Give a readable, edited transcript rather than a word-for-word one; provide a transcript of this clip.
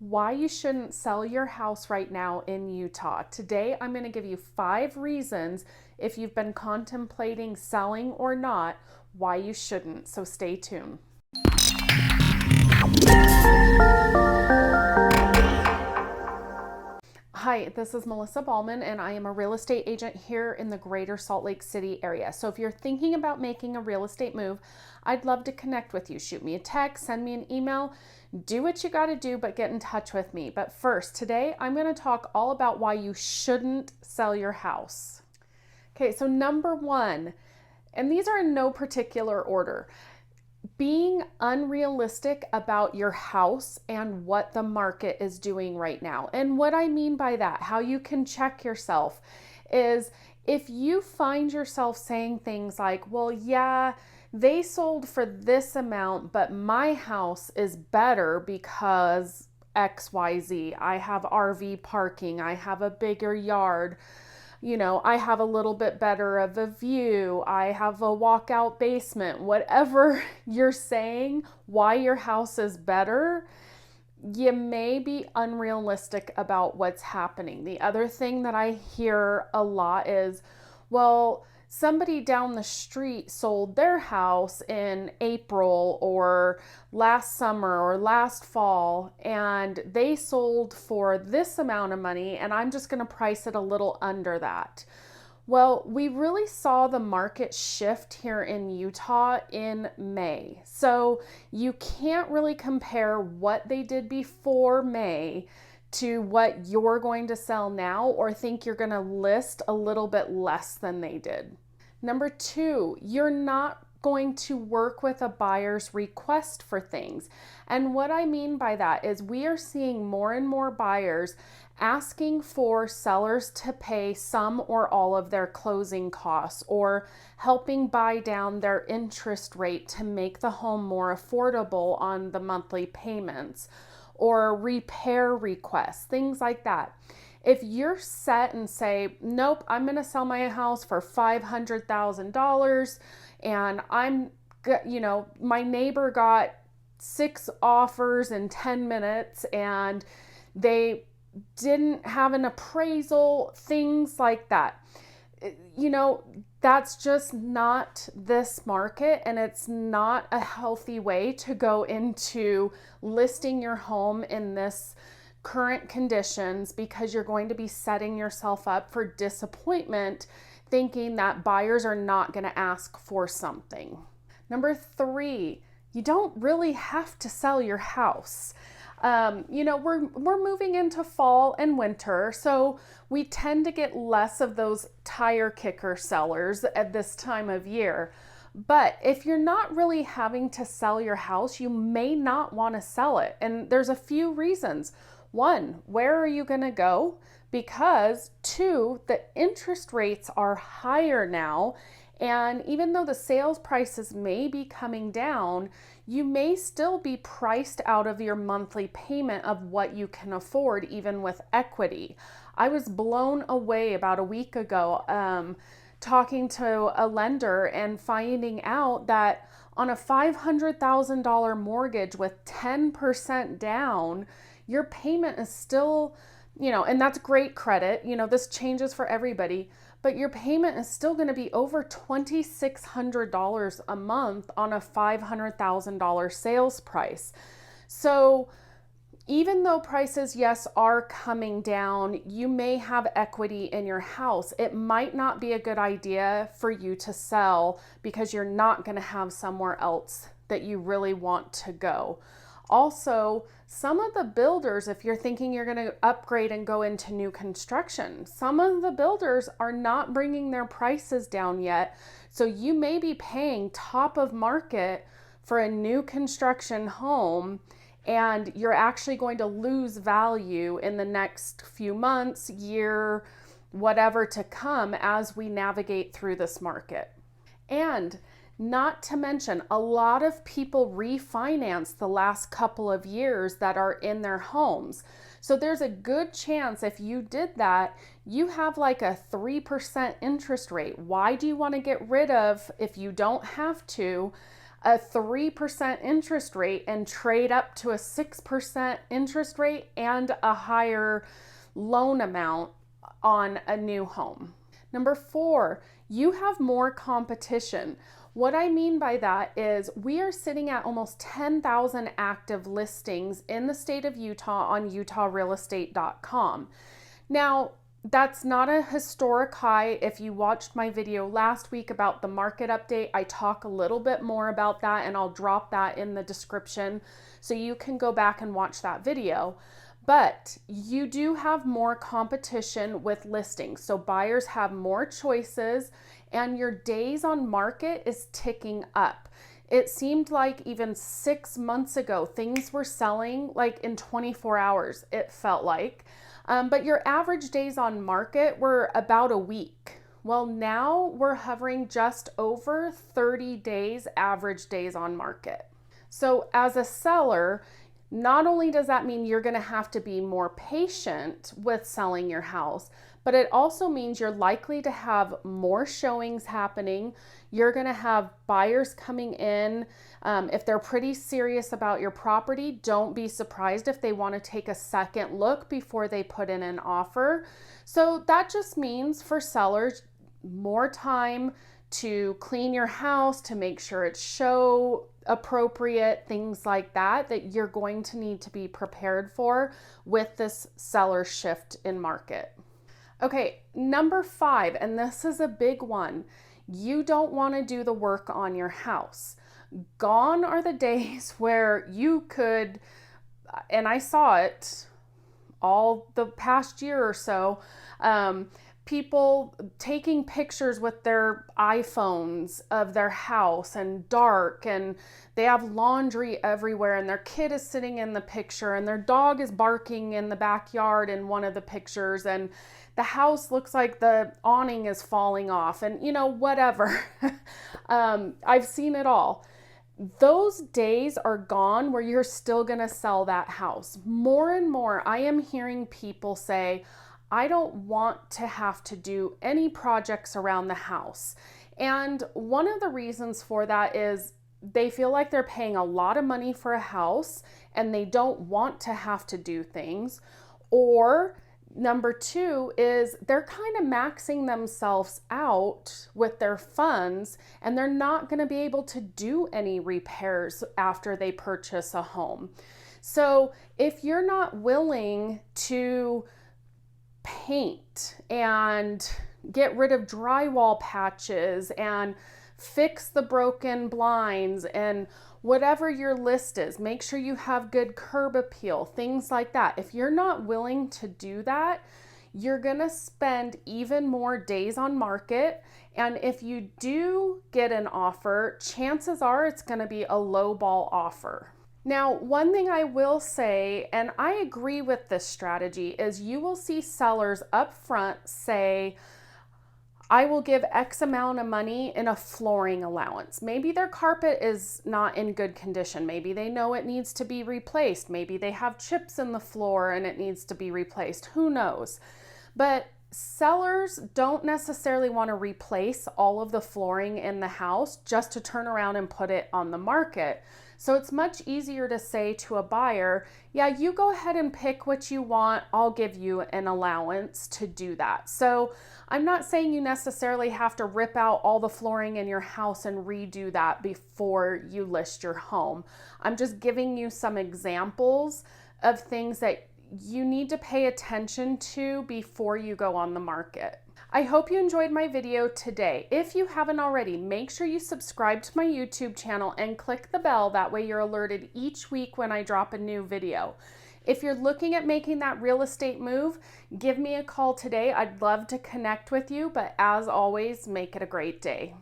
why you shouldn't sell your house right now in Utah. Today, I'm going to give you 5 reasons, if you've been contemplating selling or not, why you shouldn't. So stay tuned. Hi, this is Melissa Ballman, and I am a real estate agent here in the greater Salt Lake City area. So if you're thinking about making a real estate move, I'd love to connect with you. Shoot me a text, send me an email, do what you got to do, but get in touch with me. But first, today I'm going to talk all about why you shouldn't sell your house. Okay, so number 1, and these are in no particular order, being unrealistic about your house and what the market is doing right now. And what I mean by that, how you can check yourself, is if you find yourself saying things like, well, yeah, they sold for this amount, but my house is better because XYZ. I have RV parking, I have a bigger yard, I have a little bit better of a view, I have a walkout basement, whatever you're saying, why your house is better, you may be unrealistic about what's happening. The other thing that I hear a lot is, well, somebody down the street sold their house in April or last summer or last fall, and they sold for this amount of money, and I'm just going to price it a little under that. Well, we really saw the market shift here in Utah in May. So you can't really compare what they did before May to what you're going to sell now, or think you're going to list a little bit less than they did. Number 2, you're not going to work with a buyer's request for things. And what I mean by that is we are seeing more and more buyers asking for sellers to pay some or all of their closing costs, or helping buy down their interest rate to make the home more affordable on the monthly payments, or repair requests, things like that. If you're set and say, nope, I'm going to sell my house for $500,000, and my neighbor got 6 offers in 10 minutes and they didn't have an appraisal, things like that. That's just not this market, and it's not a healthy way to go into listing your home in this current conditions, because you're going to be setting yourself up for disappointment thinking that buyers are not going to ask for something. Number 3, you don't really have to sell your house. We're moving into fall and winter, so we tend to get less of those tire kicker sellers at this time of year. But if you're not really having to sell your house, you may not want to sell it. And there's a few reasons. 1, where are you going to go? Because 2, the interest rates are higher now. And even though the sales prices may be coming down, you may still be priced out of your monthly payment of what you can afford, even with equity. I was blown away about a week ago, talking to a lender and finding out that on a $500,000 mortgage with 10% down, your payment is still, and that's great credit. This changes for everybody, but your payment is still going to be over $2,600 a month on a $500,000 sales price. So even though prices, yes, are coming down, you may have equity in your house. It might not be a good idea for you to sell because you're not going to have somewhere else that you really want to go. Also, some of the builders, if you're thinking you're going to upgrade and go into new construction, some of the builders are not bringing their prices down yet. So you may be paying top of market for a new construction home, and you're actually going to lose value in the next few months, year, whatever to come as we navigate through this market. And not to mention, a lot of people refinance the last couple of years that are in their homes. So there's a good chance if you did that, you have like a 3% interest rate. Why do you want to get rid of, if you don't have to, a 3% interest rate and trade up to a 6% interest rate and a higher loan amount on a new home. Number 4, you have more competition. What I mean by that is we are sitting at almost 10,000 active listings in the state of Utah on utahrealestate.com. Now, that's not a historic high. If you watched my video last week about the market update, I talk a little bit more about that, and I'll drop that in the description so you can go back and watch that video. But you do have more competition with listings. So buyers have more choices and your days on market is ticking up. It seemed like even 6 months ago, things were selling like in 24 hours, it felt like. But your average days on market were about a week. Well, now we're hovering just over 30 days average days on market. So as a seller, not only does that mean you're going to have to be more patient with selling your house, but it also means you're likely to have more showings happening. You're going to have buyers coming in. If they're pretty serious about your property, don't be surprised if they want to take a second look before they put in an offer. So that just means for sellers, more time to clean your house, to make sure it's show appropriate, things like that, that you're going to need to be prepared for with this seller shift in market. Okay, number 5, and this is a big one. You don't want to do the work on your house. Gone are the days where you could, and I saw it all the past year or so, people taking pictures with their iPhones of their house and dark, and they have laundry everywhere, and their kid is sitting in the picture, and their dog is barking in the backyard in one of the pictures, and the house looks like the awning is falling off, and whatever. I've seen it all. Those days are gone where you're still gonna sell that house. More and more, I am hearing people say, I don't want to have to do any projects around the house. And one of the reasons for that is they feel like they're paying a lot of money for a house and they don't want to have to do things. Or number 2 is they're kind of maxing themselves out with their funds and they're not going to be able to do any repairs after they purchase a home. So if you're not willing to paint and get rid of drywall patches and fix the broken blinds and whatever your list is, make sure you have good curb appeal, things like that. If you're not willing to do that, you're gonna spend even more days on market. And if you do get an offer, chances are it's gonna be a low ball offer. Now, one thing I will say, and I agree with this strategy, is you will see sellers up front say, I will give X amount of money in a flooring allowance. Maybe their carpet is not in good condition. Maybe they know it needs to be replaced. Maybe they have chips in the floor and it needs to be replaced. Who knows? But sellers don't necessarily want to replace all of the flooring in the house just to turn around and put it on the market. So it's much easier to say to a buyer, yeah, you go ahead and pick what you want. I'll give you an allowance to do that. So I'm not saying you necessarily have to rip out all the flooring in your house and redo that before you list your home. I'm just giving you some examples of things that you need to pay attention to before you go on the market. I hope you enjoyed my video today. If you haven't already, make sure you subscribe to my YouTube channel and click the bell. That way you're alerted each week when I drop a new video. If you're looking at making that real estate move, give me a call today. I'd love to connect with you, but as always, make it a great day.